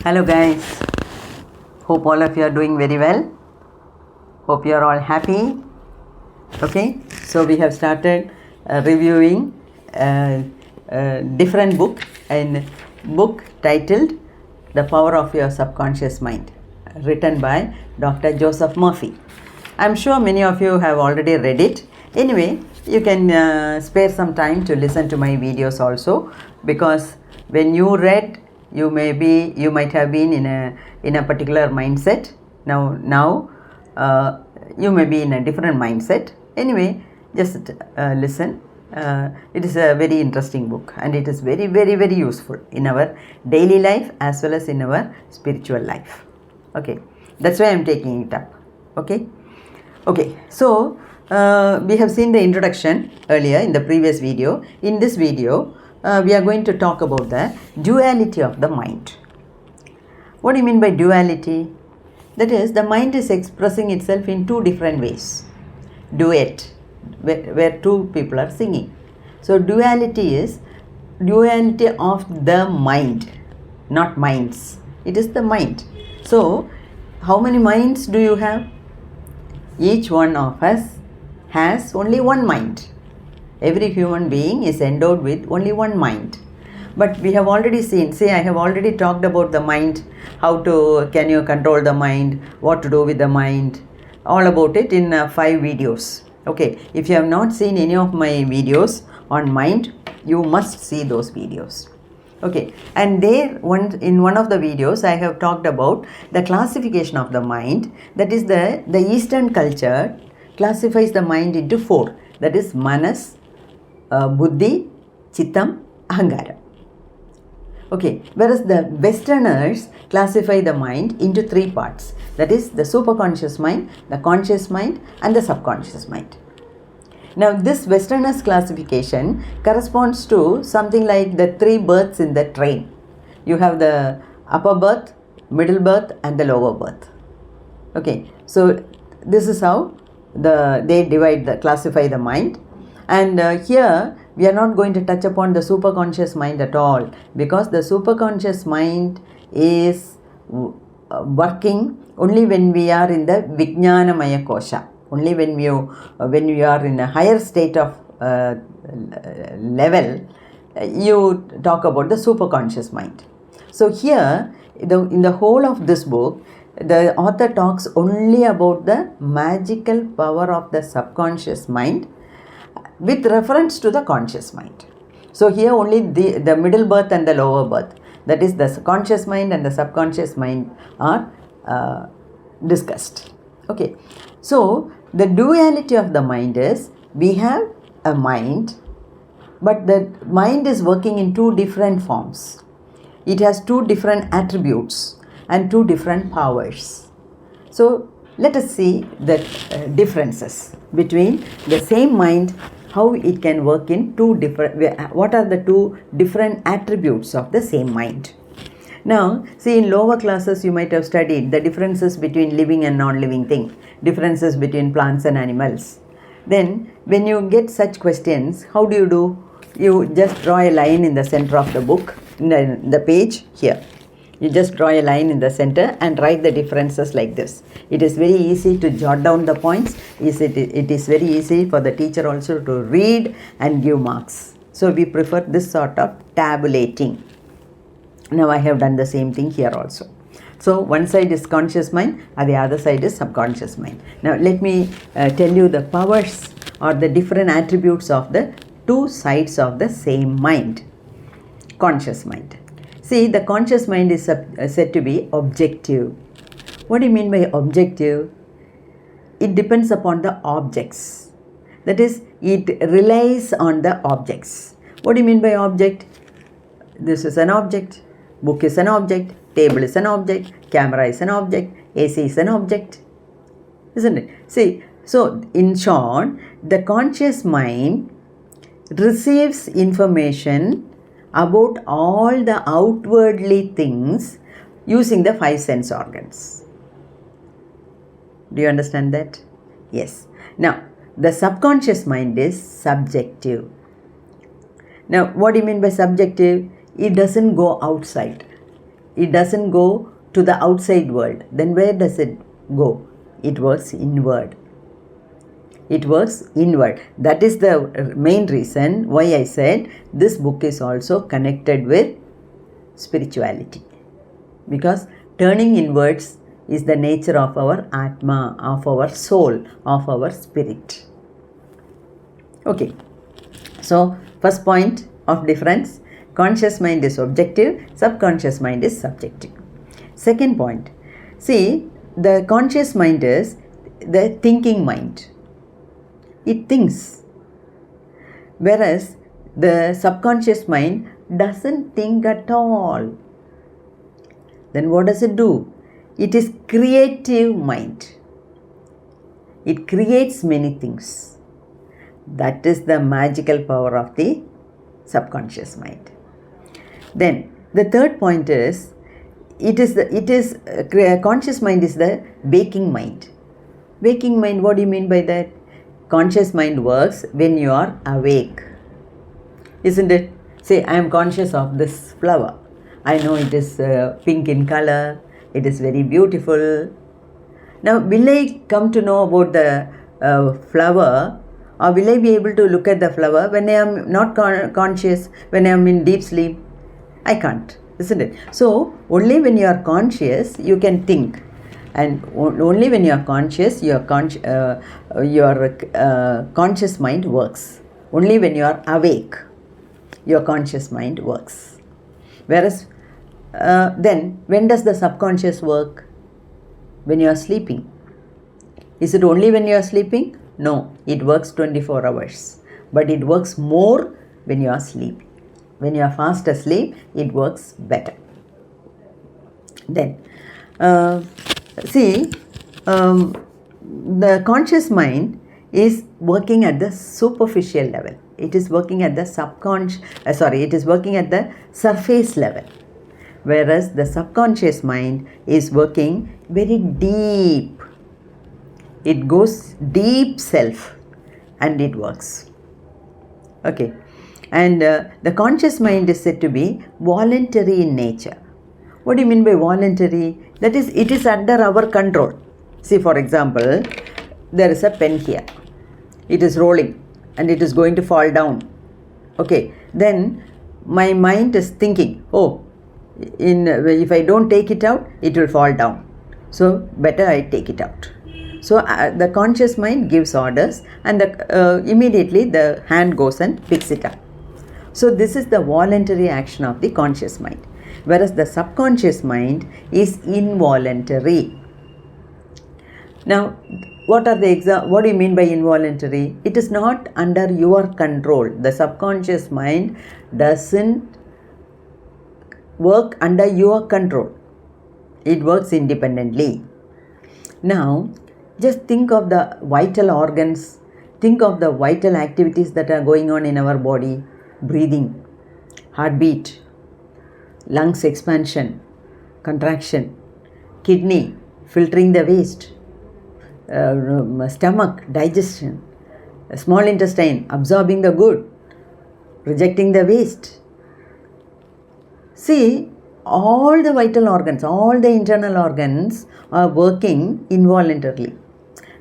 Hello guys, hope all of you are doing very well. Hope you are all happy. Okay, so we have started reviewing different book, and book titled The Power of Your Subconscious Mind, written by Dr. Joseph Murphy. I'm sure many of you have already read it. Anyway, you can spare some time to listen to my videos also, because when you read, you might have been in a particular mindset. Now you may be in a different mindset. Anyway, just listen. It is a very interesting book, and it is very, very, very useful in our daily life as well as in our spiritual life. Okay, that's why I'm taking it up. Okay, so we have seen the introduction earlier in the previous video. In this video, we are going to talk about the duality of the mind. What do you mean by duality? That is, the mind is expressing itself in two different ways. Duet, where two people are singing. So duality is duality of the mind, not minds. It is the mind. So how many minds do you have? Each one of us has only one mind. Every human being is endowed with only one mind. But we have already seen, I have already talked about the mind, can you control the mind, what to do with the mind, all about it in 5 videos. Okay, if you have not seen any of my videos on mind, you must see those videos. Okay, and in one of the videos I have talked about the classification of the mind. That is, the Eastern culture classifies the mind into 4. That is manas, buddhi, chittam, ahankara. Okay, whereas the Westerners classify the mind into 3 parts. That is the superconscious mind, the conscious mind, and the subconscious mind. Now this Westerners classification corresponds to something like the 3 berths in the train. You have the upper berth, middle berth, and the lower berth. Okay, so this is how they classify the mind. And here we are not going to touch upon the superconscious mind at all, because the superconscious mind is working only when we are in the Vijnanamaya Kosha. Only when you are in a higher state of level, you talk about the superconscious mind. So here, in the whole of this book, the author talks only about the magical power of the subconscious mind with reference to the conscious mind. So here only the middle berth and the lower berth, that is the conscious mind and the subconscious mind, are discussed. Okay, so the duality of the mind is, we have a mind, but the mind is working in 2 different forms. It has 2 different attributes and 2 different powers. So let us see the differences between the same mind, how it can work in 2 different, what are the 2 different attributes of the same mind. Now, see, in lower classes you might have studied the differences between living and non-living thing, differences between plants and animals. Then when you get such questions, how do? You just draw a line in the center of the book, in the page here. You just draw a line in the center and write the differences like this. It is very easy to jot down the points. It is very easy for the teacher also to read and give marks. So we prefer this sort of tabulating. Now I have done the same thing here also. So one side is conscious mind and the other side is subconscious mind. Now let me tell you the powers or the different attributes of the 2 sides of the same mind. Conscious mind. See, the conscious mind is said to be objective. What do you mean by objective? It depends upon the objects. That is, it relies on the objects. What do you mean by object? This is an object. Book is an object. Table is an object. Camera is an object. AC is an object. Isn't it? See, so in short, the conscious mind receives information about all the outwardly things using the 5 sense organs. Do you understand that? Yes. Now, the subconscious mind is subjective. Now, what do you mean by subjective? It doesn't go outside. it doesn't go to the outside world. Then where does it go? It works inward. It works inward. That is the main reason why I said this book is also connected with spirituality. Because turning inwards is the nature of our Atma, of our soul, of our spirit. Okay. So, first point of difference, conscious mind is objective, subconscious mind is subjective. Second point, see, the conscious mind is the thinking mind. It thinks. Whereas the subconscious mind doesn't think at all. Then what does it do? It is creative mind. It creates many things. That is the magical power of the subconscious mind. Then the third point is, conscious mind is the waking mind. Waking mind, what do you mean by that? Conscious mind works when you are awake. Isn't it? Say, I am conscious of this flower. I know it is pink in color. It is very beautiful. Now, will I come to know about the flower, or will I be able to look at the flower when I am not conscious, when I am in deep sleep? I can't, isn't it? So, only when you are conscious, you can think. And only when you are conscious, your conscious mind works. Only when you are awake, your conscious mind works. Whereas, then, when does the subconscious work? When you are sleeping. Is it only when you are sleeping? No, it works 24 hours. But it works more when you are sleeping. When you are fast asleep, it works better. Then, the conscious mind is working at the superficial level. It is working at the it is working at the surface level. Whereas the subconscious mind is working very deep. It goes deep self and it works. Okay. And the conscious mind is said to be voluntary in nature. What do you mean by voluntary? That is, it is under our control. See, for example, there is a pen here. It is rolling and it is going to fall down. Okay. Then my mind is thinking, oh, if I don't take it out, it will fall down. So, better I take it out. So, the conscious mind gives orders and immediately the hand goes and picks it up. So, this is the voluntary action of the conscious mind. Whereas the subconscious mind is involuntary. Now, what do you mean by involuntary? It is not under your control. The subconscious mind doesn't work under your control. It works independently. Now, just think of the vital organs. Think of the vital activities that are going on in our body. Breathing, heartbeat, lungs expansion, contraction, kidney filtering the waste, stomach digestion, small intestine absorbing the good, rejecting the waste. See, all the vital organs, all the internal organs are working involuntarily.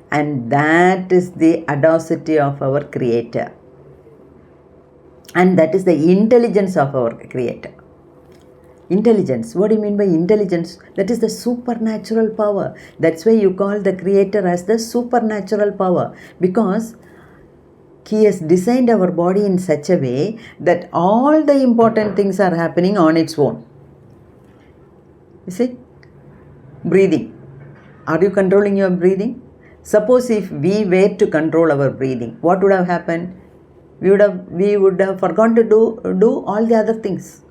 And that is the audacity of our Creator. And that is the intelligence of our Creator. Intelligence. What do you mean by intelligence? That is the supernatural power. That's why you call the Creator as the supernatural power. Because He has designed our body in such a way that all the important things are happening on its own. You see? Breathing. Are you controlling your breathing? Suppose if we were to control our breathing, what would have happened? We would have forgotten to do all the other things.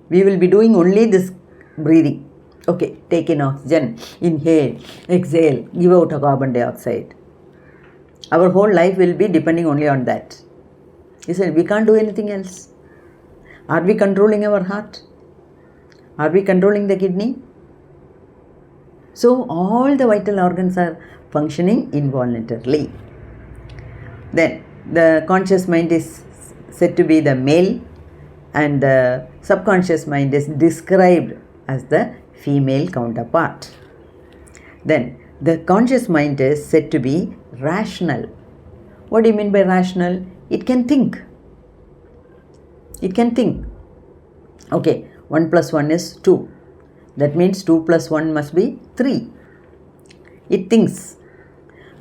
We will be doing only this breathing. Okay, take in oxygen, inhale, exhale, give out a carbon dioxide. Our whole life will be depending only on that. You said we can't do anything else. Are we controlling our heart? Are we controlling the kidney? So all the vital organs are functioning involuntarily. Then the conscious mind is said to be the male and the subconscious mind is described as the female counterpart. Then the conscious mind is said to be rational. What do you mean by rational? It can think. It can think. Okay, 1 plus 1 is 2. That means 2 plus 1 must be 3. It thinks.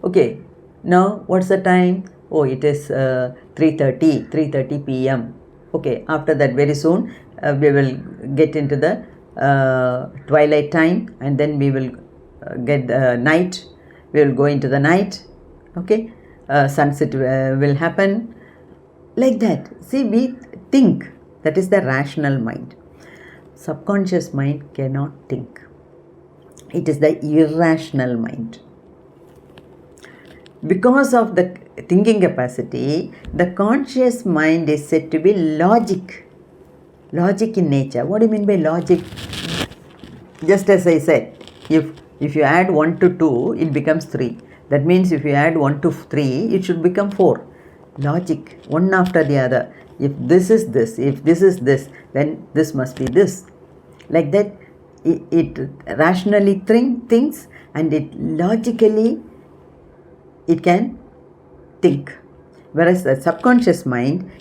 Okay, now what's the time? Oh, it is 3:30 p.m. Okay, after that very soon we will get into the twilight time, and then we will get the night. We will go into the night. Okay, sunset will happen. Like that. See, we think. That is the rational mind. Subconscious mind cannot think. It is the irrational mind. Because of the thinking capacity, the conscious mind is said to be logic. Logic in nature. What do you mean by logic? Just as I said, if you add 1 to 2, it becomes 3. That means if you add 1 to 3, it should become 4. Logic, one after the other. If this is this, if this is this, then this must be this. Like that, it rationally thinks, and it logically it can think. Whereas the subconscious mind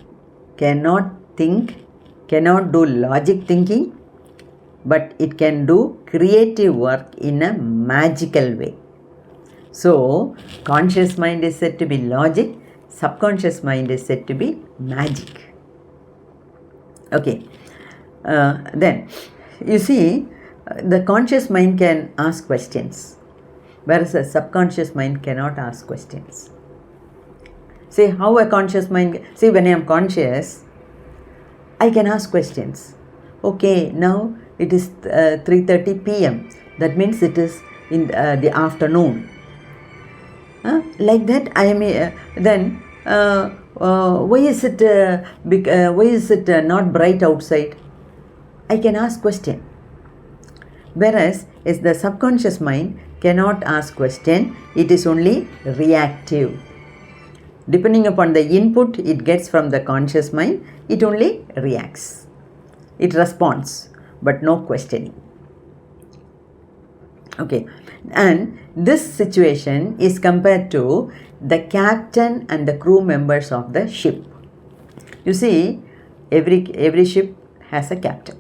cannot think, cannot do logic thinking, but it can do creative work in a magical way. So, conscious mind is said to be logic, subconscious mind is said to be magic. Okay, then you see, the conscious mind can ask questions, whereas the subconscious mind cannot ask questions. See how a conscious mind, see, when I am conscious, I can ask questions. Okay, now it is 3:30 p.m. That means it is in the afternoon. Like that, I am then why is it not bright outside? I can ask question. Whereas is the subconscious mind cannot ask question, it is only reactive. Depending upon the input it gets from the conscious mind, it only reacts. It responds, but no questioning. Okay, and this situation is compared to the captain and the crew members of the ship. You see, every ship has a captain.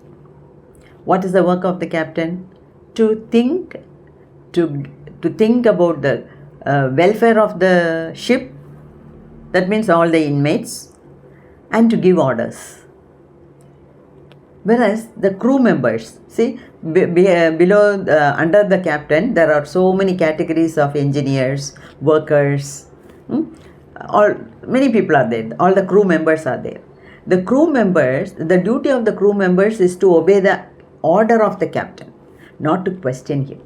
What is the work of the captain? To think about the welfare of the ship, that means all the inmates, and to give orders. Whereas the crew members, see, below under the captain there are so many categories of engineers, workers, many people are there. All the crew members are there. The crew members, the duty of the crew members is to obey the order of the captain, not to question him.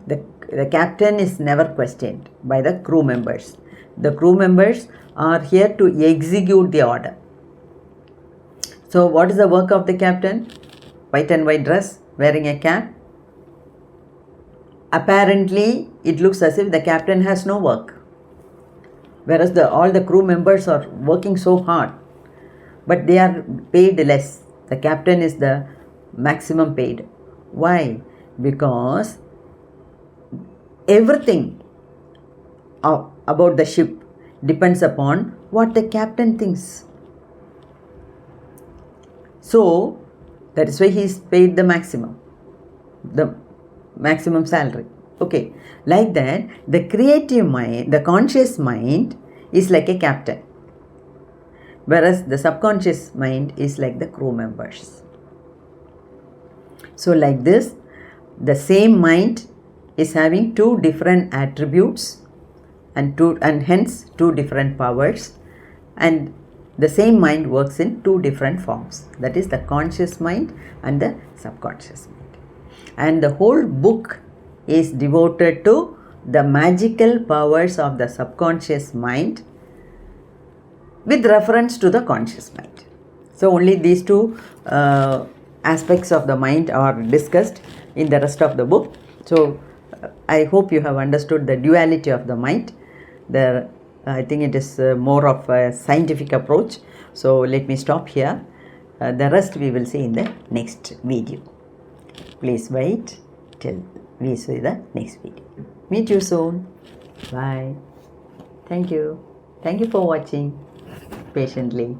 The captain is never questioned by the crew members. The crew members are here to execute the order. So what is the work of the captain? White and white dress, wearing a cap. Apparently it looks as if the captain has no work, whereas all the crew members are working so hard, but they are paid less. The captain is the maximum paid. Why? Because everything about the ship depends upon what the captain thinks. So that is why he is paid the maximum salary. Okay, like that, the creative mind, the conscious mind is like a captain, whereas the subconscious mind is like the crew members. So like this, the same mind is having two different attributes and hence two different powers, and the same mind works in two different forms, that is the conscious mind and the subconscious mind. And the whole book is devoted to the magical powers of the subconscious mind with reference to the conscious mind. So only these two aspects of the mind are discussed in the rest of the book. So I hope you have understood the duality of the mind. I think it is more of a scientific approach. So let me stop here. The rest we will see in the next video. please wait till we see the next video. Meet you soon. Bye. Thank you. Thank you for watching patiently.